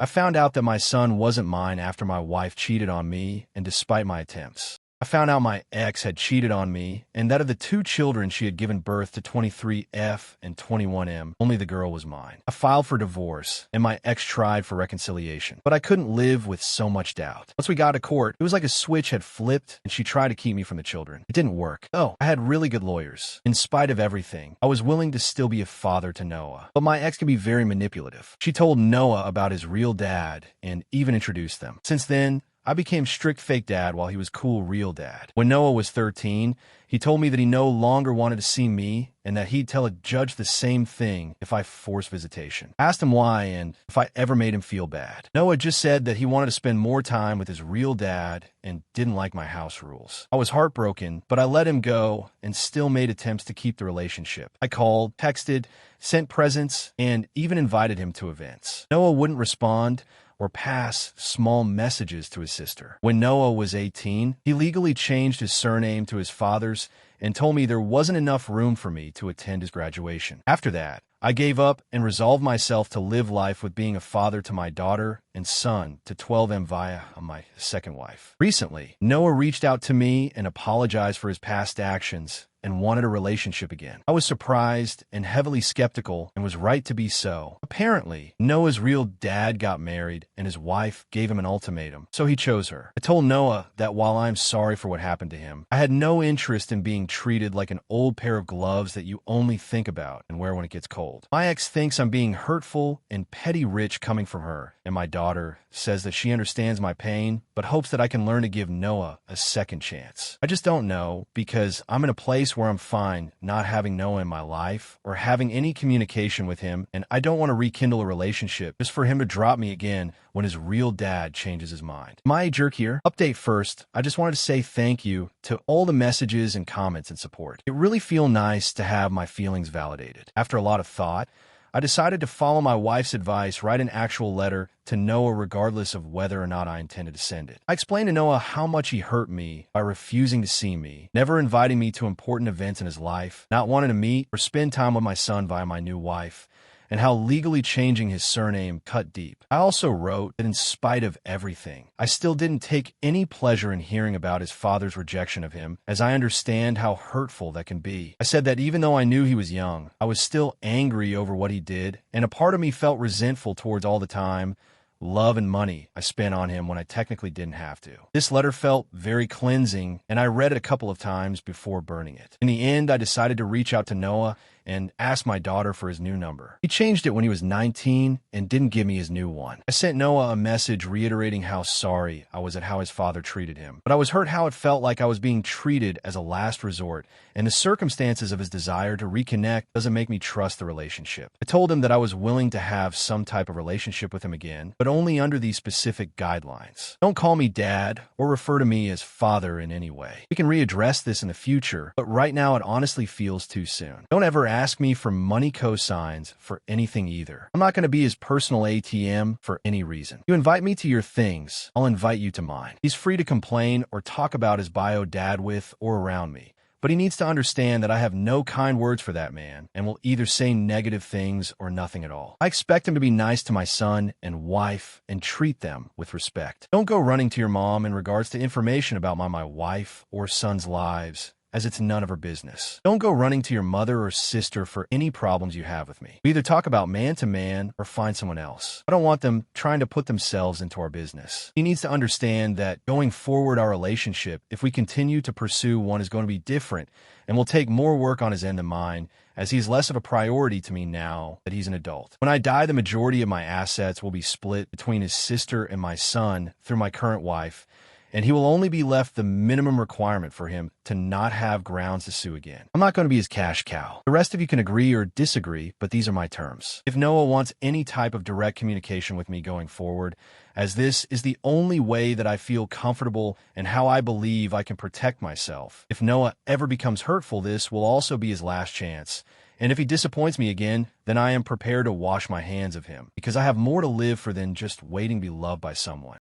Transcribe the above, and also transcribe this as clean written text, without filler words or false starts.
I found out that my son wasn't mine after my wife cheated on me, and despite my attempts. I found out my ex had cheated on me, and that of the two children she had given birth to 23F and 21M, only the girl was mine. I filed for divorce, and my ex tried for reconciliation, but I couldn't live with so much doubt. Once we got to court, it was like a switch had flipped, and she tried to keep me from the children. It didn't work. Oh, I had really good lawyers. In spite of everything, I was willing to still be a father to Noah. But my ex can be very manipulative. She told Noah about his real dad and even introduced them. Since then, I became strict fake dad while he was cool real dad. When Noah was 13, he told me that he no longer wanted to see me and that he'd tell a judge the same thing if I forced visitation. I asked him why and if I ever made him feel bad. Noah just said that he wanted to spend more time with his real dad and didn't like my house rules. I was heartbroken, but I let him go and still made attempts to keep the relationship. I called, texted, sent presents, and even invited him to events. Noah wouldn't respond or pass small messages to his sister. When Noah was 18, he legally changed his surname to his father's and told me there wasn't enough room for me to attend his graduation. After that, I gave up and resolved myself to live life with being a father to my daughter and son to 12M via my second wife. Recently, Noah reached out to me and apologized for his past actions and wanted a relationship again. I was surprised and heavily skeptical and was right to be so. Apparently, Noah's real dad got married and his wife gave him an ultimatum, so he chose her. I told Noah that while I'm sorry for what happened to him, I had no interest in being treated like an old pair of gloves that you only think about and wear when it gets cold. My ex thinks I'm being hurtful and petty rich coming from her, and my daughter says that she understands my pain, but hopes that I can learn to give Noah a second chance. I just don't know, because I'm in a place where I'm fine not having Noah in my life or having any communication with him, and I don't want to rekindle a relationship just for him to drop me again when his real dad changes his mind. Am I a jerk here? Update first, I just wanted to say thank you to all the messages and comments and support. It really feels nice to have my feelings validated. After a lot of thought, I decided to follow my wife's advice, write an actual letter to Noah regardless of whether or not I intended to send it. I explained to Noah how much he hurt me by refusing to see me, never inviting me to important events in his life, not wanting to meet or spend time with my son via my new wife, and how legally changing his surname cut deep. I also wrote that in spite of everything, I still didn't take any pleasure in hearing about his father's rejection of him, as I understand how hurtful that can be. I said that even though I knew he was young, I was still angry over what he did, and a part of me felt resentful towards all the time, love and money I spent on him when I technically didn't have to. This letter felt very cleansing, and I read it a couple of times before burning it. In the end, I decided to reach out to Noah and asked my daughter for his new number. He changed it when he was 19 and didn't give me his new one. I sent Noah a message reiterating how sorry I was at how his father treated him, but I was hurt how it felt like I was being treated as a last resort, and the circumstances of his desire to reconnect doesn't make me trust the relationship. I told him that I was willing to have some type of relationship with him again, but only under these specific guidelines. Don't call me dad or refer to me as father in any way. We can readdress this in the future, but right now it honestly feels too soon. Don't ever ask me for money cosigns for anything either. I'm not going to be his personal ATM for any reason. You invite me to your things, I'll invite you to mine. He's free to complain or talk about his bio dad with or around me, but he needs to understand that I have no kind words for that man and will either say negative things or nothing at all. I expect him to be nice to my son and wife and treat them with respect. Don't go running to your mom in regards to information about my wife or son's lives, as it's none of her business. Don't go running to your mother or sister for any problems you have with me. We either talk about man to man or find someone else. I don't want them trying to put themselves into our business. He needs to understand that going forward our relationship, if we continue to pursue one, is going to be different and will take more work on his end than mine, as he's less of a priority to me now that he's an adult. When I die, the majority of my assets will be split between his sister and my son through my current wife, and he will only be left the minimum requirement for him to not have grounds to sue again. I'm not going to be his cash cow. The rest of you can agree or disagree, but these are my terms. If Noah wants any type of direct communication with me going forward, as this is the only way that I feel comfortable and how I believe I can protect myself. If Noah ever becomes hurtful, this will also be his last chance. And if he disappoints me again, then I am prepared to wash my hands of him, because I have more to live for than just waiting to be loved by someone.